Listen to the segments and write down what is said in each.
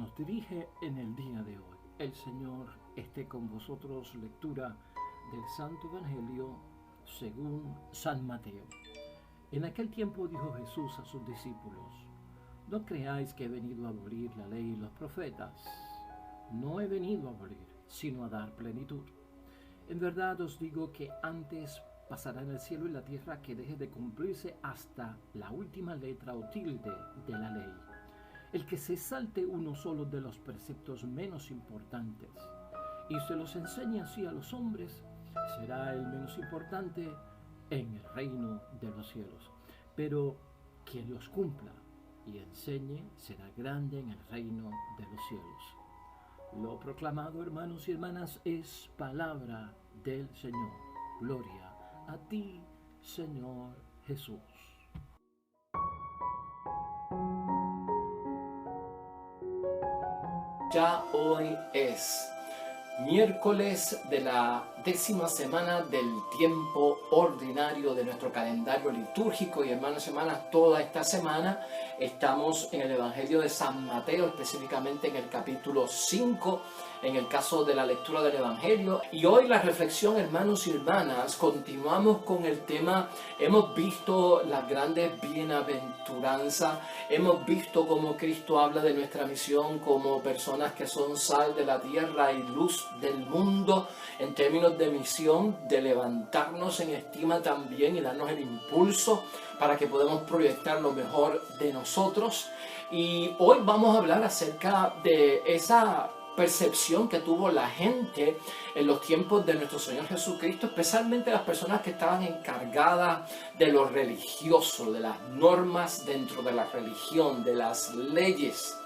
nos dirige en el día de hoy. El Señor esté con vosotros. Lectura del Santo Evangelio según San Mateo. En aquel tiempo dijo Jesús a sus discípulos: no creáis que he venido a abolir la ley y los profetas. No he venido a abolir, sino a dar plenitud. En verdad os digo que antes pasará en el cielo y la tierra que deje de cumplirse hasta la última letra o tilde de la ley. El que se salte uno solo de los preceptos menos importantes y se los enseñe así a los hombres, será el menos importante en el reino de los cielos. Pero quien los cumpla y enseñe será grande en el reino de los cielos. Lo proclamado, hermanos y hermanas, es palabra del Señor. Gloria a ti, Señor Jesús. Ya hoy es miércoles de la 10ª semana del tiempo ordinario de nuestro calendario litúrgico, y hermanos y hermanas, toda esta semana estamos en el Evangelio de San Mateo, específicamente en el capítulo 5, en el caso de la lectura del Evangelio. Y hoy la reflexión, hermanos y hermanas, continuamos con el tema. Hemos visto las grandes bienaventuranzas, hemos visto cómo Cristo habla de nuestra misión como personas que son sal de la tierra y luz del mundo, en términos de misión, de levantarnos en estima también y darnos el impulso para que podamos proyectar lo mejor de nosotros. Y hoy vamos a hablar acerca de esa percepción que tuvo la gente en los tiempos de nuestro Señor Jesucristo, especialmente las personas que estaban encargadas de lo religioso, de las normas dentro de la religión, de las leyes,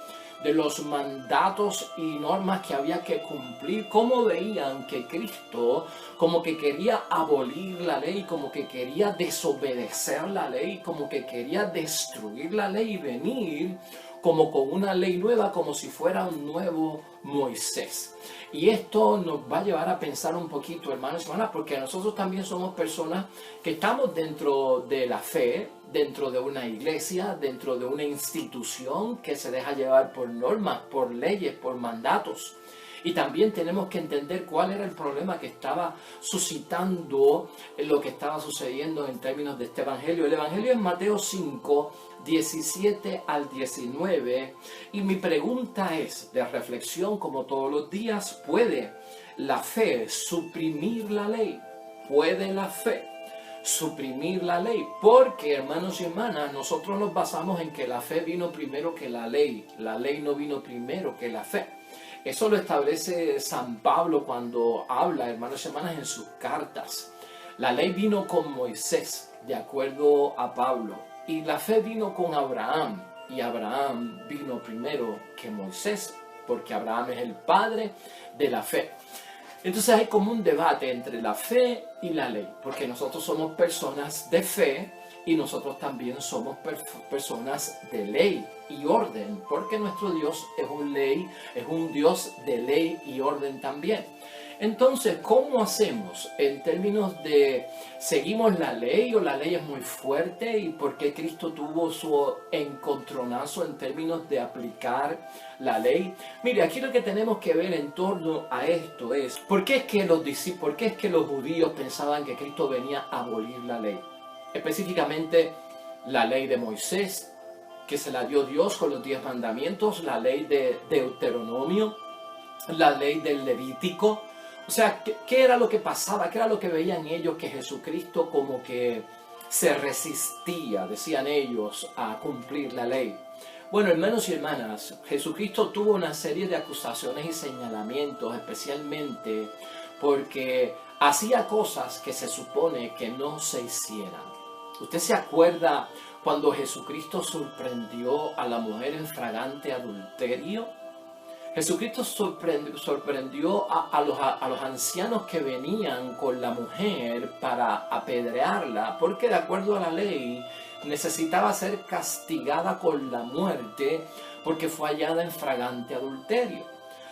de los mandatos y normas que había que cumplir. Cómo veían que Cristo como que quería abolir la ley, como que quería desobedecer la ley, como que quería destruir la ley y venir como con una ley nueva, como si fuera un nuevo Moisés. Y esto nos va a llevar a pensar un poquito, hermanos y hermanas, porque nosotros también somos personas que estamos dentro de la fe, dentro de una iglesia, dentro de una institución que se deja llevar por normas, por leyes, por mandatos. Y también tenemos que entender cuál era el problema que estaba suscitando lo que estaba sucediendo en términos de este evangelio. El evangelio es Mateo 5, 17 al 19. Y mi pregunta es, de reflexión como todos los días: ¿puede la fe suprimir la ley? ¿Puede la fe suprimir la ley? Porque, hermanos y hermanas, nosotros nos basamos en que la fe vino primero que la ley. La ley no vino primero que la fe. Eso lo establece San Pablo cuando habla, hermanos y hermanas, en sus cartas. La ley vino con Moisés, de acuerdo a Pablo, y la fe vino con Abraham, y Abraham vino primero que Moisés, porque Abraham es el padre de la fe. Entonces hay como un debate entre la fe y la ley, porque nosotros somos personas de fe y nosotros también somos personas de ley y orden, porque nuestro Dios es un Dios de ley y orden también. Entonces, ¿cómo hacemos en términos de seguimos la ley o la ley es muy fuerte? ¿Y por qué Cristo tuvo su encontronazo en términos de aplicar la ley? Mire, aquí lo que tenemos que ver en torno a esto es ¿por qué es que los judíos pensaban que Cristo venía a abolir la ley? Específicamente la ley de Moisés, que se la dio Dios con los 10 mandamientos, la ley de Deuteronomio, la ley del Levítico. O sea, ¿qué era lo que pasaba? ¿Qué era lo que veían ellos? Que Jesucristo como que se resistía, decían ellos, a cumplir la ley. Bueno, hermanos y hermanas, Jesucristo tuvo una serie de acusaciones y señalamientos, especialmente porque hacía cosas que se supone que no se hicieran. ¿Usted se acuerda cuando Jesucristo sorprendió a la mujer en flagrante adulterio? Jesucristo sorprendió a los ancianos que venían con la mujer para apedrearla, porque de acuerdo a la ley necesitaba ser castigada con la muerte porque fue hallada en flagrante adulterio.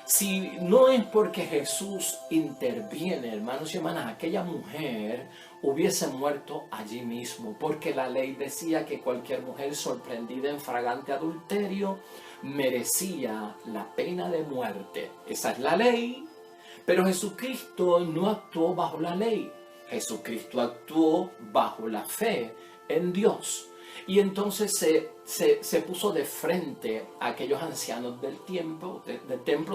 Si no es porque Jesús interviene, hermanos y hermanas, aquella mujer hubiese muerto allí mismo, porque la ley decía que cualquier mujer sorprendida en fragante adulterio merecía la pena de muerte. Esa es la ley, pero Jesucristo no actuó bajo la ley. Jesucristo actuó bajo la fe en Dios. Y entonces se puso de frente a aquellos ancianos del templo.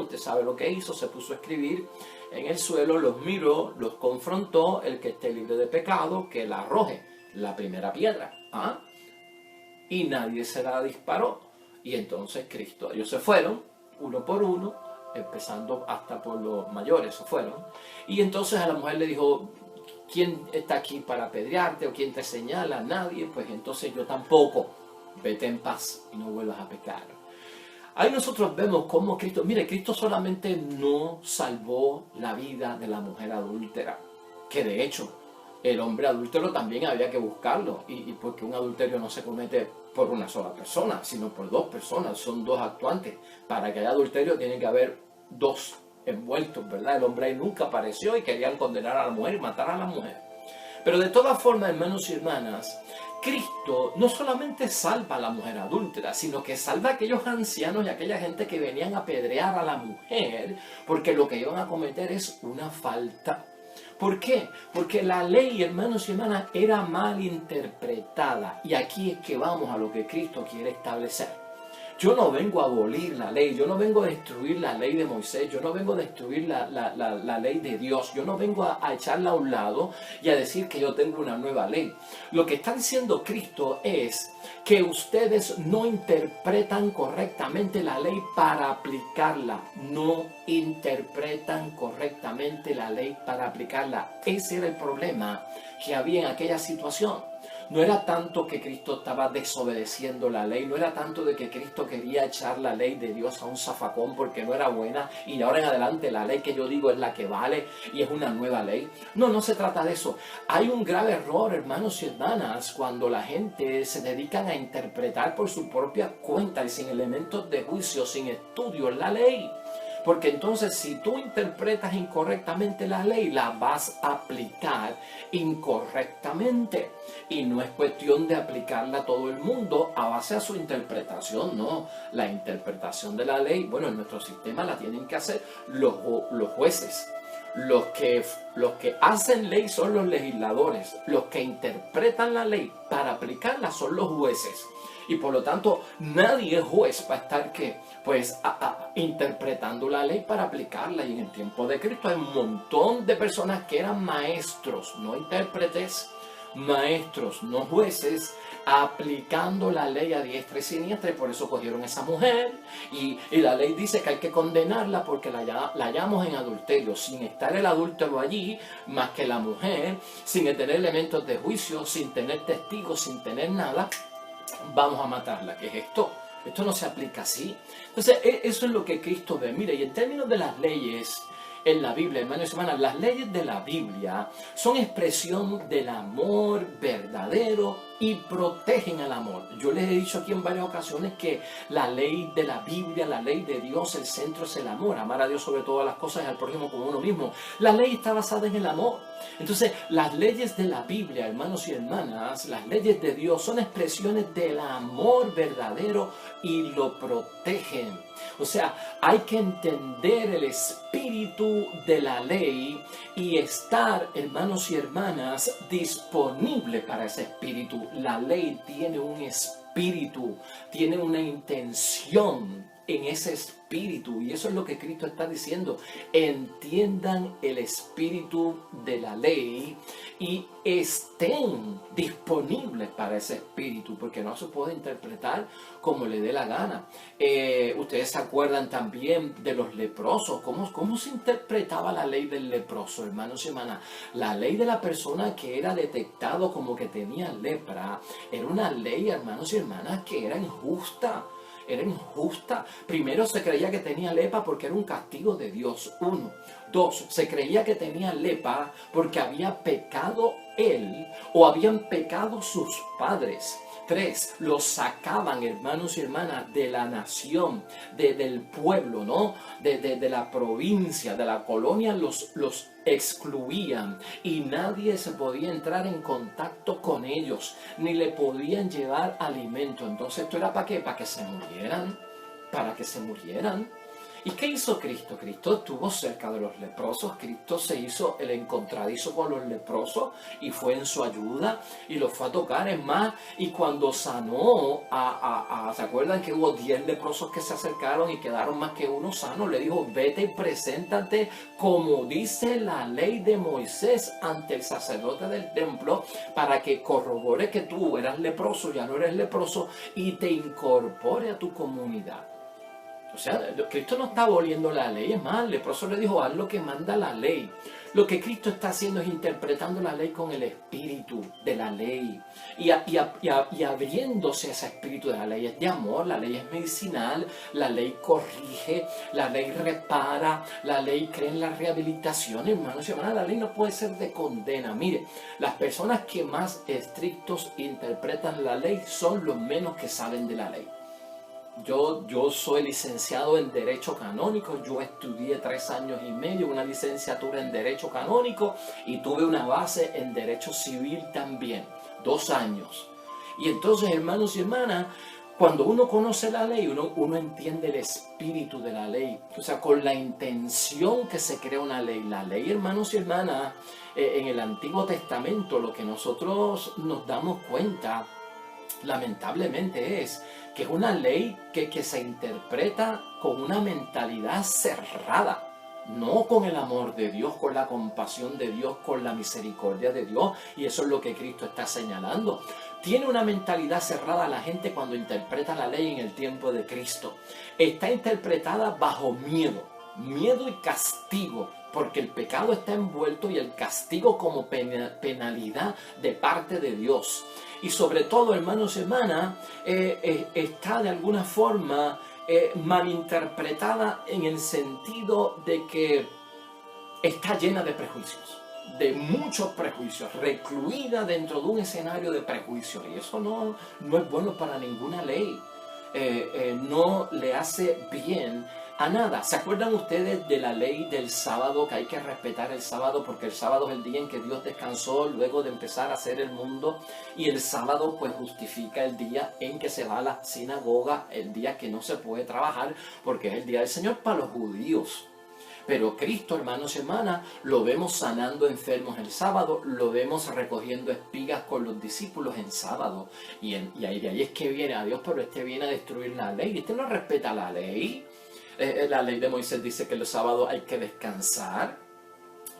Usted sabe lo que hizo, se puso a escribir en el suelo, los miró, los confrontó, el que esté libre de pecado, que la arroje la primera piedra. ¿Ah? Y nadie se la disparó. Y entonces ellos se fueron, uno por uno, empezando hasta por los mayores, se fueron. Y entonces a la mujer le dijo, ¿quién está aquí para apedrearte o quién te señala? Nadie. Pues entonces yo tampoco. Vete en paz y no vuelvas a pecar. Ahí nosotros vemos cómo Cristo, mire, Cristo solamente no salvó la vida de la mujer adúltera, que de hecho el hombre adúltero también había que buscarlo, y porque un adulterio no se comete por una sola persona, sino por dos personas, son dos actuantes. Para que haya adulterio tiene que haber dos envueltos, ¿verdad? El hombre ahí nunca apareció y querían condenar a la mujer y matar a la mujer. Pero de todas formas, hermanos y hermanas, Cristo no solamente salva a la mujer adúltera, sino que salva a aquellos ancianos y a aquella gente que venían a apedrear a la mujer, porque lo que iban a cometer es una falta. ¿Por qué? Porque la ley, hermanos y hermanas, era mal interpretada. Y aquí es que vamos a lo que Cristo quiere establecer. Yo no vengo a abolir la ley, yo no vengo a destruir la ley de Moisés, yo no vengo a destruir la ley de Dios, yo no vengo a echarla a un lado y a decir que yo tengo una nueva ley. Lo que está diciendo Cristo es que ustedes no interpretan correctamente la ley para aplicarla, no interpretan correctamente la ley para aplicarla. Ese era el problema que había en aquella situación. No era tanto que Cristo estaba desobedeciendo la ley, no era tanto de que Cristo quería echar la ley de Dios a un zafacón porque no era buena y de ahora en adelante la ley que yo digo es la que vale y es una nueva ley. No, no se trata de eso. Hay un grave error, hermanos y hermanas, cuando la gente se dedican a interpretar por su propia cuenta y sin elementos de juicio, sin estudio la ley. Porque entonces si tú interpretas incorrectamente la ley, la vas a aplicar incorrectamente. Y no es cuestión de aplicarla a todo el mundo a base a su interpretación, no. La interpretación de la ley, bueno, en nuestro sistema la tienen que hacer los jueces. Los que hacen ley son los legisladores. Los que interpretan la ley para aplicarla son los jueces. Y por lo tanto, nadie es juez para estar interpretando la ley para aplicarla. Y en el tiempo de Cristo hay un montón de personas que eran maestros, no intérpretes, maestros, no jueces, aplicando la ley a diestra y siniestra, y por eso cogieron a esa mujer y la ley dice que hay que condenarla porque la hallamos en adulterio, sin estar el adúltero allí, más que la mujer, sin tener elementos de juicio, sin tener testigos, sin tener nada, vamos a matarla. ¿Qué es esto? Esto no se aplica así. Entonces, eso es lo que Cristo ve. Mire, y en términos de las leyes en la Biblia, hermanos y hermanas, las leyes de la Biblia son expresión del amor verdadero y protegen al amor. Yo les he dicho aquí en varias ocasiones que la ley de la Biblia, la ley de Dios, el centro es el amor. Amar a Dios sobre todas las cosas y al prójimo como uno mismo. La ley está basada en el amor. Entonces, las leyes de la Biblia, hermanos y hermanas, las leyes de Dios son expresiones del amor verdadero y lo protegen. O sea, hay que entender el espíritu de la ley y estar, hermanos y hermanas, disponible para ese espíritu. La ley tiene un espíritu, tiene una intención en ese espíritu, y eso es lo que Cristo está diciendo. Entiendan el espíritu de la ley y estén disponibles para ese espíritu, porque no se puede interpretar como le dé la gana. Ustedes se acuerdan también de los leprosos. ¿Cómo se interpretaba la ley del leproso, hermanos y hermanas? La ley de la persona que era detectado como que tenía lepra era una ley, hermanos y hermanas, que era injusta. Era injusta. Primero, se creía que tenía lepra porque era un castigo de Dios. 1. 2. Se creía que tenía lepra porque había pecado él o habían pecado sus padres. 3, los sacaban, hermanos y hermanas, de la nación, del pueblo, ¿no? De la provincia, de la colonia, los excluían y nadie se podía entrar en contacto con ellos, ni le podían llevar alimento. Entonces, ¿esto era para qué? Para que se murieran, para que se murieran. ¿Y qué hizo Cristo? Cristo estuvo cerca de los leprosos. Cristo se hizo el encontradizo con los leprosos y fue en su ayuda y los fue a tocar. Es más, y cuando sanó ¿se acuerdan que hubo 10 leprosos que se acercaron y quedaron más que uno sanos? Le dijo, vete y preséntate como dice la ley de Moisés ante el sacerdote del templo para que corrobore que tú eras leproso, ya no eres leproso, y te incorpore a tu comunidad. O sea, Cristo no está aboliendo la ley, es más, el leproso le dijo, haz lo que manda la ley. Lo que Cristo está haciendo es interpretando la ley con el espíritu de la ley y abriéndose a ese espíritu de la ley. Es de amor, la ley es medicinal, la ley corrige, la ley repara, la ley cree en la rehabilitación. Hermanos y hermanas, la ley no puede ser de condena. Mire, las personas que más estrictos interpretan la ley son los menos que saben de la ley. Yo soy licenciado en Derecho Canónico, yo estudié 3 años y medio, una licenciatura en Derecho Canónico y tuve una base en Derecho Civil también, 2 años. Y entonces, hermanos y hermanas, cuando uno conoce la ley, uno entiende el espíritu de la ley, o sea, con la intención que se crea una ley. La ley, hermanos y hermanas, en el Antiguo Testamento, lo que nosotros nos damos cuenta, lamentablemente, es que es una ley que se interpreta con una mentalidad cerrada, no con el amor de Dios, con la compasión de Dios, con la misericordia de Dios, y eso es lo que Cristo está señalando. Tiene una mentalidad cerrada la gente cuando interpreta la ley en el tiempo de Cristo. Está interpretada bajo miedo y castigo, porque el pecado está envuelto y el castigo como penalidad de parte de Dios. Y sobre todo, hermanos y hermanas, está de alguna forma malinterpretada en el sentido de que está llena de prejuicios, de muchos prejuicios, recluida dentro de un escenario de prejuicios. Y eso no es bueno para ninguna ley. No le hace bien a nada. ¿Se acuerdan ustedes de la ley del sábado? Que hay que respetar el sábado porque el sábado es el día en que Dios descansó luego de empezar a hacer el mundo, y el sábado pues justifica el día en que se va a la sinagoga, el día que no se puede trabajar porque es el día del Señor para los judíos. Pero Cristo, hermanos y hermanas, lo vemos sanando enfermos el sábado, lo vemos recogiendo espigas con los discípulos en sábado. Y de ahí es que viene a Dios, pero este viene a destruir la ley. Este no respeta la ley. La ley de Moisés dice que los sábados hay que descansar,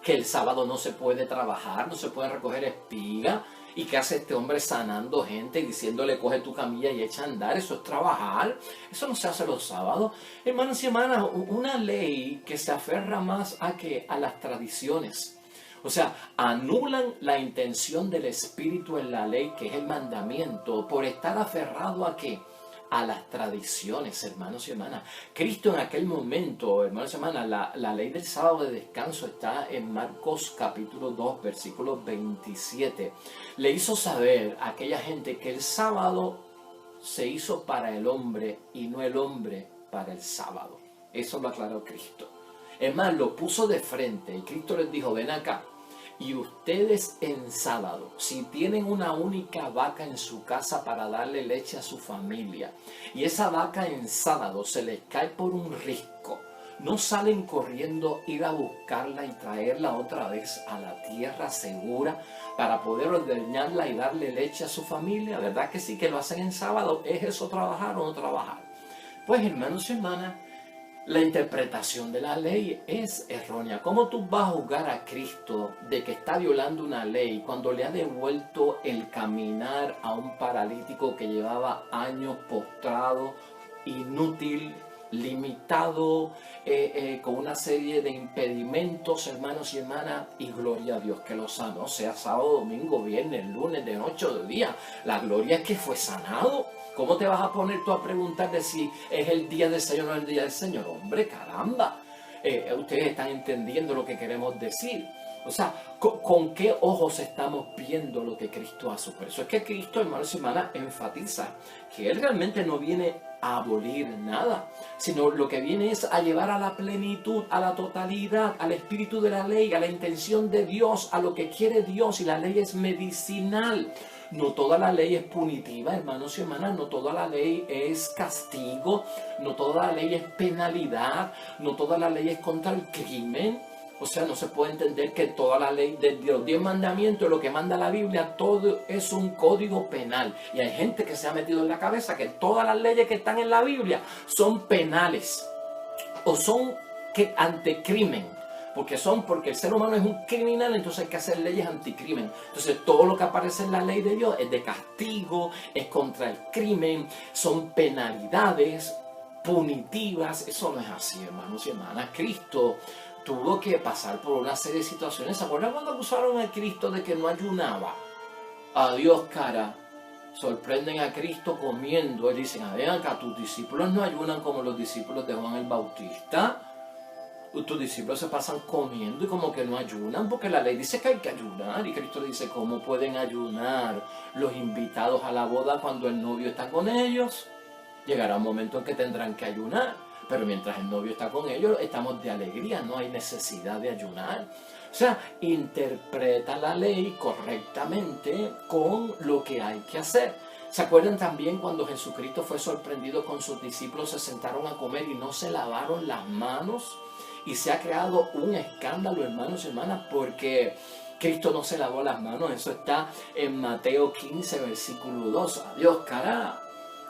que el sábado no se puede trabajar, no se puede recoger espigas. ¿Y qué hace este hombre sanando gente y diciéndole coge tu camilla y echa a andar? Eso es trabajar. Eso no se hace los sábados. Hermanos y hermanas, una ley que se aferra más a las tradiciones. O sea, anulan la intención del Espíritu en la ley, que es el mandamiento, por estar aferrado ¿a qué? A las tradiciones, hermanos y hermanas. Cristo en aquel momento, hermanos y hermanas, la ley del sábado de descanso está en Marcos capítulo 2, versículo 27. Le hizo saber a aquella gente que el sábado se hizo para el hombre y no el hombre para el sábado. Eso lo aclaró Cristo. Es más, lo puso de frente y Cristo les dijo, ven acá. Y ustedes en sábado, si tienen una única vaca en su casa para darle leche a su familia, y esa vaca en sábado se les cae por un risco, ¿no salen corriendo ir a buscarla y traerla otra vez a la tierra segura para poder ordeñarla y darle leche a su familia? ¿Verdad que sí que lo hacen en sábado? ¿Es eso trabajar o no trabajar? Pues, hermanos y hermanas, la interpretación de la ley es errónea. ¿Cómo tú vas a juzgar a Cristo de que está violando una ley cuando le ha devuelto el caminar a un paralítico que llevaba años postrado, inútil, limitado, con una serie de impedimentos, hermanos y hermanas, y gloria a Dios que lo sanó, sea sábado, domingo, viernes, lunes, de noche o de día? La gloria es que fue sanado. ¿Cómo te vas a poner tú a preguntar de si es el día del Señor o no es el día del Señor? Hombre, caramba. Ustedes están entendiendo lo que queremos decir. O sea, ¿con qué ojos estamos viendo lo que Cristo hace? Por eso es que Cristo, hermanos y hermanas, enfatiza que Él realmente no viene a abolir nada, sino lo que viene es a llevar a la plenitud, a la totalidad, al espíritu de la ley, a la intención de Dios, a lo que quiere Dios, y la ley es medicinal. No toda la ley es punitiva, hermanos y hermanas, no toda la ley es castigo, no toda la ley es penalidad, no toda la ley es contra el crimen. O sea, no se puede entender que toda la ley de los 10 mandamientos, lo que manda la Biblia, todo es un código penal. Y hay gente que se ha metido en la cabeza que todas las leyes que están en la Biblia son penales o son anticrimen. Porque el ser humano es un criminal, entonces hay que hacer leyes anticrimen. Entonces todo lo que aparece en la ley de Dios es de castigo, es contra el crimen, son penalidades punitivas. Eso no es así, hermanos y hermanas. Cristo tuvo que pasar por una serie de situaciones. ¿Se acuerdan cuando acusaron a Cristo de que no ayunaba? Adiós, cara. Sorprenden a Cristo comiendo. Y dicen, a ver acá, tus discípulos no ayunan como los discípulos de Juan el Bautista. Tus discípulos se pasan comiendo y como que no ayunan, porque la ley dice que hay que ayunar. Y Cristo dice, ¿cómo pueden ayunar los invitados a la boda cuando el novio está con ellos? Llegará un momento en que tendrán que ayunar. Pero mientras el novio está con ellos, estamos de alegría, no hay necesidad de ayunar. O sea, interpreta la ley correctamente con lo que hay que hacer. ¿Se acuerdan también cuando Jesucristo fue sorprendido con sus discípulos, se sentaron a comer y no se lavaron las manos? Y se ha creado un escándalo, hermanos y hermanas, porque Cristo no se lavó las manos. Eso está en Mateo 15, versículo 2. Adiós, cara.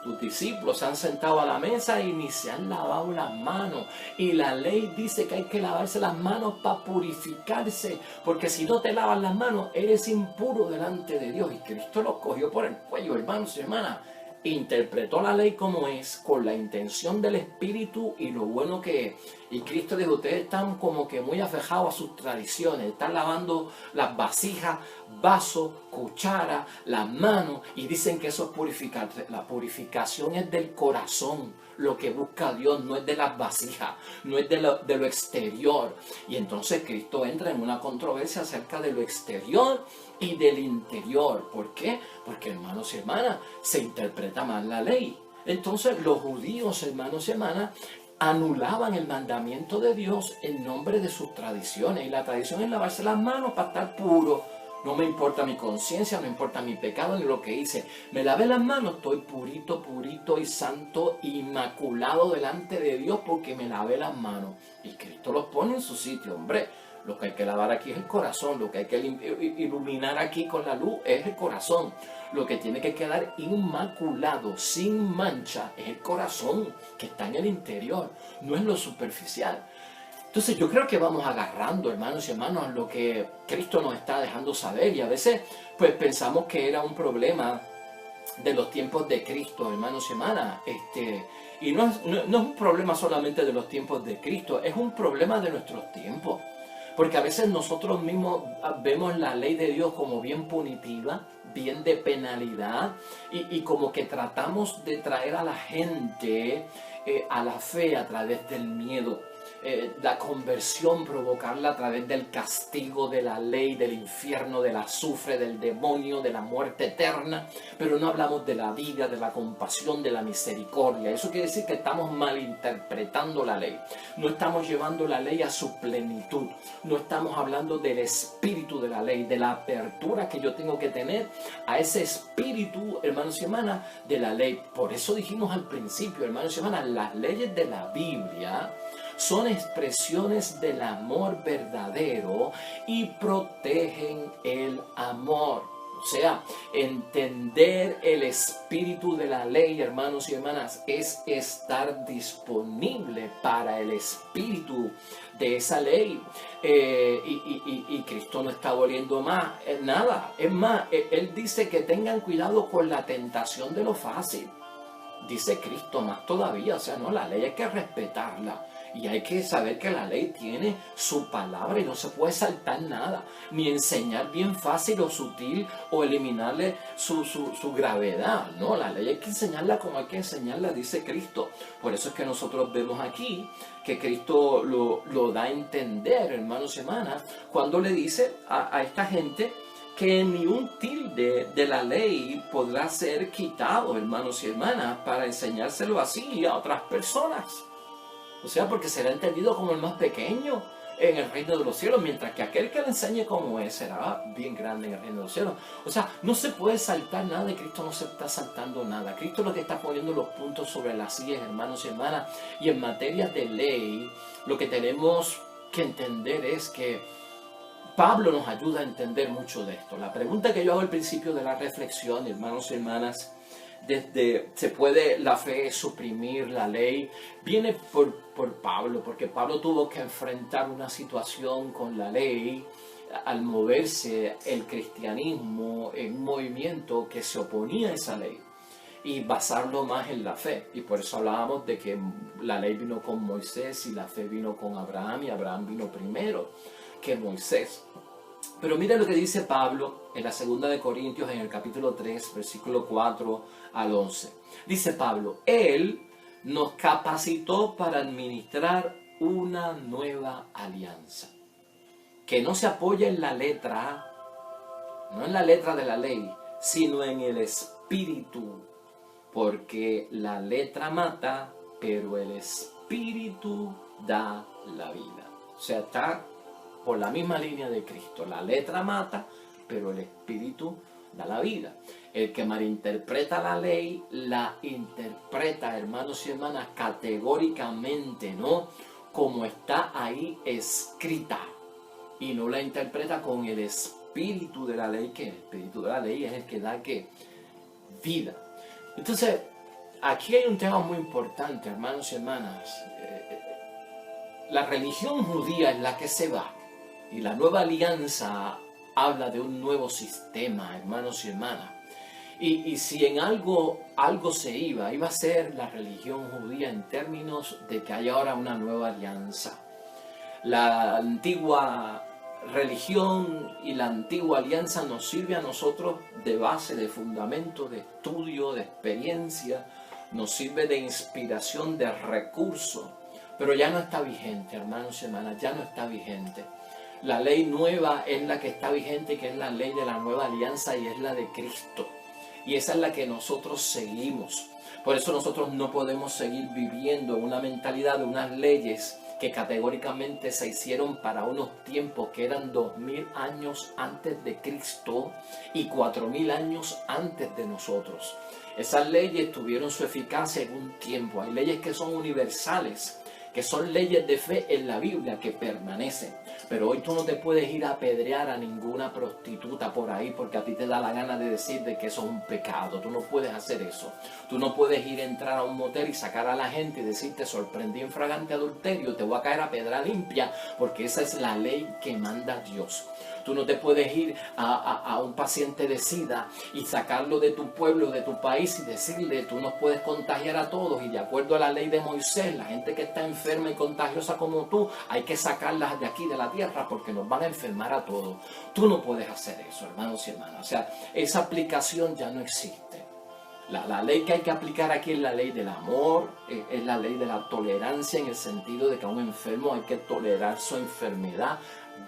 Tus discípulos se han sentado a la mesa y ni se han lavado las manos. Y la ley dice que hay que lavarse las manos para purificarse. Porque si no te lavas las manos, eres impuro delante de Dios. Y Cristo los cogió por el cuello, hermanos y hermanas. Interpretó la ley como es, con la intención del Espíritu y lo bueno que es. Y Cristo dijo, ustedes están como que muy afejados a sus tradiciones, están lavando las vasijas, vasos, cuchara, las manos, y dicen que eso es purificarse. La purificación es del corazón. Lo que busca Dios no es de las vasijas, no es de lo exterior. Y entonces Cristo entra en una controversia acerca de lo exterior y del interior. ¿Por qué? Porque, hermanos y hermanas, se interpreta mal la ley. Entonces los judíos, hermanos y hermanas, anulaban el mandamiento de Dios en nombre de sus tradiciones. Y la tradición es lavarse las manos para estar puro. No me importa mi conciencia, no importa mi pecado ni lo que hice. Me lavé las manos, estoy purito, purito y santo, inmaculado delante de Dios porque me lavé las manos. Y Cristo los pone en su sitio, hombre. Lo que hay que lavar aquí es el corazón, lo que hay que iluminar aquí con la luz es el corazón. Lo que tiene que quedar inmaculado, sin mancha, es el corazón que está en el interior, no es lo superficial. Entonces yo creo que vamos agarrando, hermanos y hermanas, lo que Cristo nos está dejando saber, y a veces pues pensamos que era un problema de los tiempos de Cristo, hermanos y hermanas, y no es un problema solamente de los tiempos de Cristo, es un problema de nuestros tiempos. Porque a veces nosotros mismos vemos la ley de Dios como bien punitiva, bien de penalidad, y como que tratamos de traer a la gente a la fe a través del miedo. La conversión, provocarla a través del castigo de la ley, del infierno, del azufre, del demonio, de la muerte eterna. Pero no hablamos de la vida, de la compasión, de la misericordia. Eso quiere decir que estamos malinterpretando la ley. No estamos llevando la ley a su plenitud. No estamos hablando del espíritu de la ley, de la apertura que yo tengo que tener a ese espíritu, hermanos y hermanas, de la ley. Por eso dijimos al principio, hermanos y hermanas, las leyes de la Biblia son expresiones del amor verdadero y protegen el amor. O sea, entender el espíritu de la ley, hermanos y hermanas, es estar disponible para el espíritu de esa ley. Y Cristo no está volviendo más nada. Es más, Él dice que tengan cuidado con la tentación de lo fácil. Dice Cristo más todavía, o sea, no, la ley hay que respetarla. Y hay que saber que la ley tiene su palabra y no se puede saltar nada, ni enseñar bien fácil o sutil o eliminarle su gravedad. No, la ley hay que enseñarla como hay que enseñarla, dice Cristo. Por eso es que nosotros vemos aquí que Cristo lo da a entender, hermanos y hermanas, cuando le dice a esta gente que ni un tilde de la ley podrá ser quitado, hermanos y hermanas, para enseñárselo así a otras personas. O sea, porque será entendido como el más pequeño en el reino de los cielos, mientras que aquel que le enseñe cómo es será bien grande en el reino de los cielos. O sea, no se puede saltar nada y Cristo no se está saltando nada. Cristo es lo que está poniendo los puntos sobre las sillas, hermanos y hermanas. Y en materia de ley, lo que tenemos que entender es que Pablo nos ayuda a entender mucho de esto. La pregunta que yo hago al principio de la reflexión, hermanos y hermanas, desde ¿se puede la fe suprimir la ley? Viene por Pablo, porque Pablo tuvo que enfrentar una situación con la ley al moverse el cristianismo en un movimiento que se oponía a esa ley y basarlo más en la fe. Y por eso hablábamos de que la ley vino con Moisés y la fe vino con Abraham, y Abraham vino primero que Moisés. Pero mira lo que dice Pablo en la segunda de Corintios, en el capítulo 3, versículo 4 al 11. Dice Pablo: Él nos capacitó para administrar una nueva alianza, que no se apoya en la letra, no en la letra de la ley, sino en el espíritu, porque la letra mata, pero el espíritu da la vida. O sea, está por la misma línea de Cristo. La letra mata, pero el espíritu da la vida. El que malinterpreta la ley, la interpreta, hermanos y hermanas, categóricamente, ¿no? Como está ahí escrita. Y no la interpreta con el espíritu de la ley, que el espíritu de la ley es el que da, ¿qué? Vida. Entonces, aquí hay un tema muy importante, hermanos y hermanas. La religión judía es la que se va. Y la nueva alianza habla de un nuevo sistema, hermanos y hermanas. Y si en algo se iba a ser la religión judía en términos de que hay ahora una nueva alianza. La antigua religión y la antigua alianza nos sirve a nosotros de base, de fundamento, de estudio, de experiencia, nos sirve de inspiración, de recurso, pero ya no está vigente, hermanos y hermanas, ya no está vigente. La ley nueva es la que está vigente, que es la ley de la nueva alianza, y es la de Cristo. Y esa es la que nosotros seguimos. Por eso nosotros no podemos seguir viviendo una mentalidad de unas leyes que categóricamente se hicieron para unos tiempos que eran 2000 años antes de Cristo y 4000 años antes de nosotros. Esas leyes tuvieron su eficacia en un tiempo. Hay leyes que son universales, que son leyes de fe en la Biblia que permanecen. Pero hoy tú no te puedes ir a apedrear a ninguna prostituta por ahí porque a ti te da la gana de decir de que eso es un pecado. Tú no puedes hacer eso. Tú no puedes ir a entrar a un motel y sacar a la gente y decir: te sorprendí en fragante adulterio, te voy a caer a pedra limpia, porque esa es la ley que manda Dios. Tú no te puedes ir a un paciente de SIDA y sacarlo de tu pueblo, de tu país, y decirle: tú nos puedes contagiar a todos, y de acuerdo a la ley de Moisés, la gente que está enferma y contagiosa como tú, hay que sacarlas de aquí, de la tierra, porque nos van a enfermar a todos. Tú no puedes hacer eso, hermanos y hermanas. O sea, esa aplicación ya no existe. La ley que hay que aplicar aquí es la ley del amor, es la ley de la tolerancia, en el sentido de que a un enfermo hay que tolerar su enfermedad,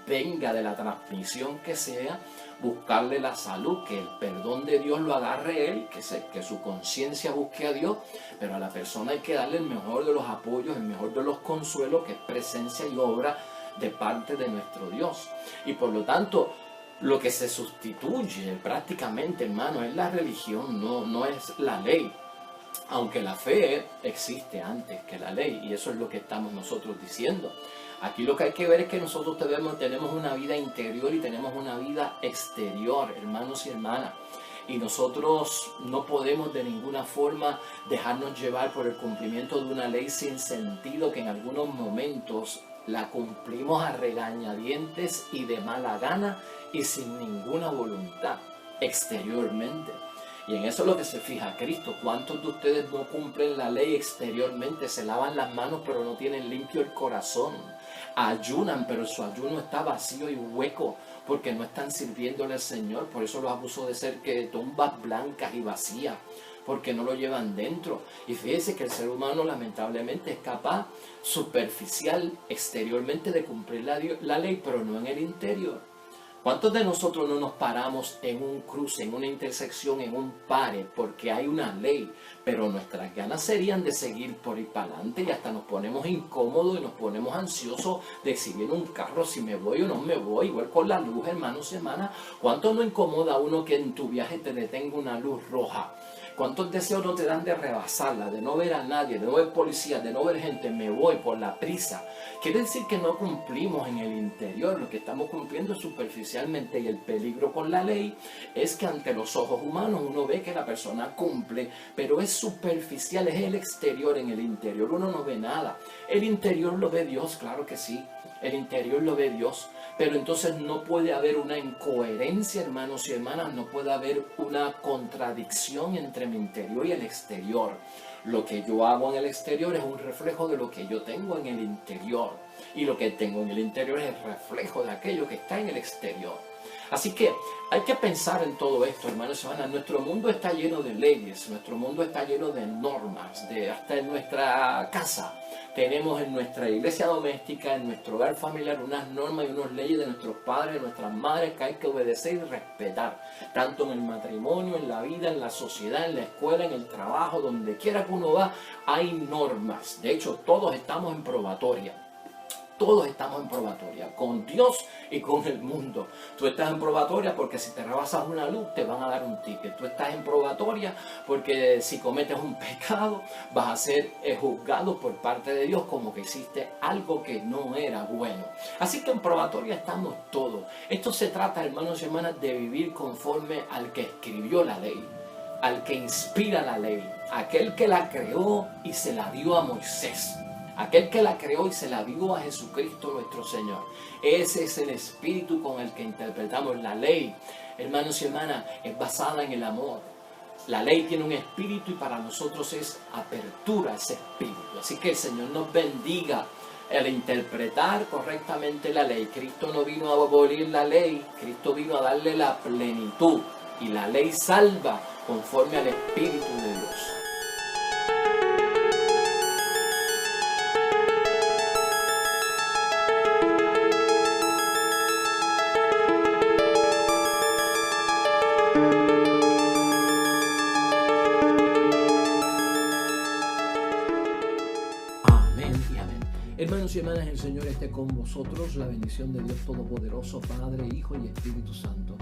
venga de la transmisión que sea, buscarle la salud, que el perdón de Dios lo agarre él, que su conciencia busque a Dios, pero a la persona hay que darle el mejor de los apoyos, el mejor de los consuelos, que es presencia y obra de parte de nuestro Dios. Y por lo tanto, lo que se sustituye prácticamente, hermano, es la religión, no es la ley. Aunque la fe existe antes que la ley, y eso es lo que estamos nosotros diciendo. Aquí lo que hay que ver es que nosotros tenemos una vida interior y tenemos una vida exterior, hermanos y hermanas. Y nosotros no podemos de ninguna forma dejarnos llevar por el cumplimiento de una ley sin sentido, que en algunos momentos la cumplimos a regañadientes y de mala gana y sin ninguna voluntad exteriormente. Y en eso es lo que se fija Cristo. ¿Cuántos de ustedes no cumplen la ley exteriormente? Se lavan las manos pero no tienen limpio el corazón. Ayunan pero su ayuno está vacío y hueco porque no están sirviéndole al Señor. Por eso los acuso de ser que tumbas blancas y vacías, porque no lo llevan dentro. Y fíjese que el ser humano lamentablemente es capaz superficial, exteriormente, de cumplir la ley, pero no en el interior. ¿Cuántos de nosotros no nos paramos en un cruce, en una intersección, en un pare, porque hay una ley, pero nuestras ganas serían de seguir por ir para adelante y hasta nos ponemos incómodos y nos ponemos ansiosos de si viene un carro, si me voy o no me voy? Igual con la luz, hermanos, hermanas. ¿Cuánto no incomoda a uno que en tu viaje te detenga una luz roja? ¿Cuántos deseos no te dan de rebasarla, de no ver a nadie, de no ver policías, de no ver gente? Me voy por la prisa. Quiere decir que no cumplimos en el interior, lo que estamos cumpliendo es superficialmente, y el peligro con la ley es que ante los ojos humanos uno ve que la persona cumple, pero es superficial, es el exterior. En el interior uno no ve nada. El interior lo ve Dios, claro que sí, el interior lo ve Dios. Pero entonces no puede haber una incoherencia, hermanos y hermanas, no puede haber una contradicción entre mi interior y el exterior. Lo que yo hago en el exterior es un reflejo de lo que yo tengo en el interior. Y lo que tengo en el interior es el reflejo de aquello que está en el exterior. Así que hay que pensar en todo esto, hermanos y hermanas. Nuestro mundo está lleno de leyes, nuestro mundo está lleno de normas, hasta en nuestra casa. Tenemos en nuestra iglesia doméstica, en nuestro hogar familiar, unas normas y unas leyes de nuestros padres, de nuestras madres, que hay que obedecer y respetar. Tanto en el matrimonio, en la vida, en la sociedad, en la escuela, en el trabajo, donde quiera que uno va, hay normas. De hecho, todos estamos en probatoria. Todos estamos en probatoria, con Dios y con el mundo. Tú estás en probatoria porque si te rebasas una luz te van a dar un ticket. Tú estás en probatoria porque si cometes un pecado vas a ser juzgado por parte de Dios como que hiciste algo que no era bueno. Así que en probatoria estamos todos. Esto se trata, hermanos y hermanas, de vivir conforme al que escribió la ley, al que inspira la ley, aquel que la creó y se la dio a Moisés. Aquel que la creó y se la dio a Jesucristo nuestro Señor. Ese es el espíritu con el que interpretamos la ley. Hermanos y hermanas, es basada en el amor. La ley tiene un espíritu y para nosotros es apertura a ese espíritu. Así que el Señor nos bendiga al interpretar correctamente la ley. Cristo no vino a abolir la ley, Cristo vino a darle la plenitud. Y la ley salva conforme al espíritu de Dios. Hermanos y hermanas, el Señor esté con vosotros. La bendición de Dios Todopoderoso, Padre, Hijo y Espíritu Santo,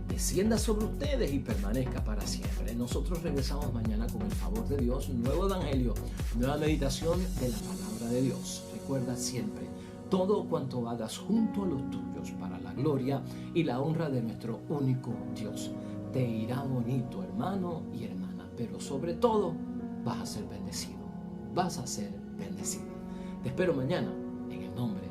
descienda sobre ustedes y permanezca para siempre. Nosotros regresamos mañana con el favor de Dios, un nuevo evangelio, nueva meditación de la palabra de Dios. Recuerda siempre, todo cuanto hagas junto a los tuyos para la gloria y la honra de nuestro único Dios. Te irá bonito, hermano y hermana, pero sobre todo vas a ser bendecido. Vas a ser bendecido. Te espero mañana en el nombre